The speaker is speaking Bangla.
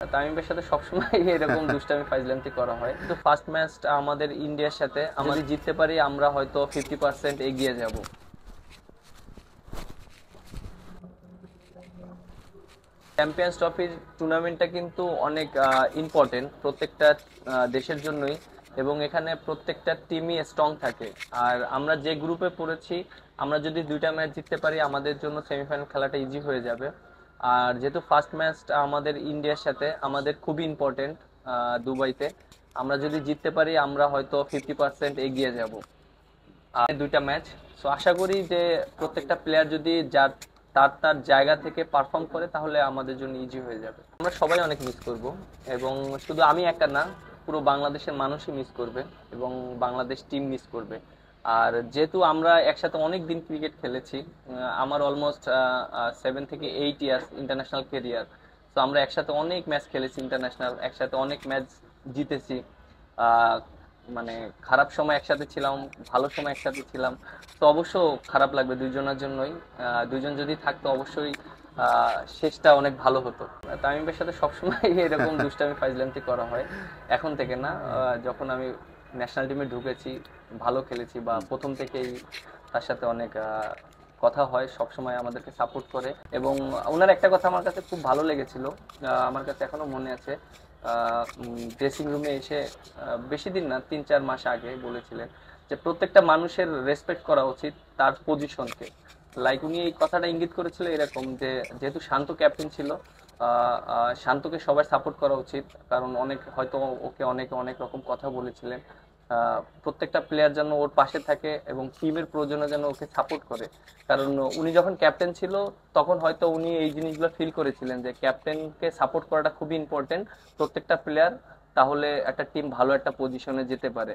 তামিমের সাথে সবসময় এরকম দুষ্টামি ফাইজলামি করা হয়, কিন্তু ফার্স্ট ম্যাচটা আমাদের ইন্ডিয়ার সাথে আমরা যদি জিততে পারি আমরা হয়তো 50% এগিয়ে যাব। চ্যাম্পিয়ন্স ট্রফির টুর্নামেন্টটা কিন্তু অনেক ইম্পর্টেন্ট প্রত্যেকটা দেশের জন্যই, এবং এখানে প্রত্যেকটা টিমই স্ট্রং থাকে। আর আমরা যে গ্রুপে পড়েছি, আমরা যদি দুইটা ম্যাচ জিততে পারি আমাদের জন্য সেমিফাইনাল খেলাটা ইজি হয়ে যাবে। আর যেহেতু ফার্স্ট ম্যাচটা আমাদের ইন্ডিয়ার সাথে আমাদের খুবই ইম্পর্টেন্ট দুবাইতে, আমরা যদি জিততে পারি আমরা হয়তো 50% এগিয়ে যাব। আর দুইটা ম্যাচ, সো আশা করি যে প্রত্যেকটা প্লেয়ার যদি যার তার তার জায়গা থেকে পারফর্ম করে তাহলে আমাদের জন্য ইজি হয়ে যাবে। আমরা সবাই অনেক মিস করব, এবং শুধু আমি একা না, পুরো বাংলাদেশের মানুষই মিস করবে, এবং বাংলাদেশ টিম মিস করবে। আর যেহেতু আমরা একসাথে অনেক দিন ক্রিকেট খেলেছি, আমার অলমোস্ট 7 থেকে 8 ইয়ার্স ইন্টারন্যাশনাল কেরিয়ার। তো আমরা একসাথে অনেক ম্যাচ খেলেছি ইন্টারন্যাশনাল, একসাথে অনেক ম্যাচ জিতেছি। আহ, মানে খারাপ সময় একসাথে ছিলাম, ভালো সময় একসাথে ছিলাম। তো অবশ্য খারাপ লাগবে দুইজনের জন্যই। দুইজন যদি থাকতো অবশ্যই শেষটা অনেক ভালো হতো। তামিমের সাথে সবসময় এরকম দুষ্টামি ফাইজলামি করা হয়, এখন থেকে না। যখন আমি ন্যাশনাল টিমে ঢুকেছি, ভালো খেলেছি বা প্রথম থেকেই তার সাথে অনেক কথা হয়, সব সময় আমাদেরকে সাপোর্ট করে। এবং ওনার একটা কথা আমার কাছে খুব ভালো লেগেছিল, আমার কাছে এখনো মনে আছে। ড্রেসিং রুমে এসে বেশি দিন না, 3-4 মাস আগে বলেছিলেন যে প্রত্যেকটা মানুষের রেসপেক্ট করা উচিত তার পজিশনকে। লাইক উনি এই কথাটা ইঙ্গিত করেছিল এরকম যে যেহেতু শান্ত ক্যাপ্টেন ছিল, শান্তকে সবাই সাপোর্ট করা উচিত, কারণ অনেক হয়তো ওকে অনেকে অনেক রকম কথা বলেছিলেন। প্রত্যেকটা প্লেয়ার যেন ওর পাশে থাকে এবং টিমের প্রয়োজনে যেন ওকে সাপোর্ট করে। কারণ উনি যখন ক্যাপ্টেন ছিল তখন হয়তো উনি এই জিনিসগুলো ফিল করেছিলেন যে ক্যাপ্টেনকে সাপোর্ট করাটা খুবই ইম্পর্টেন্ট প্রত্যেকটা প্লেয়ার, তাহলে একটা টিম ভালো একটা পজিশনে যেতে পারে।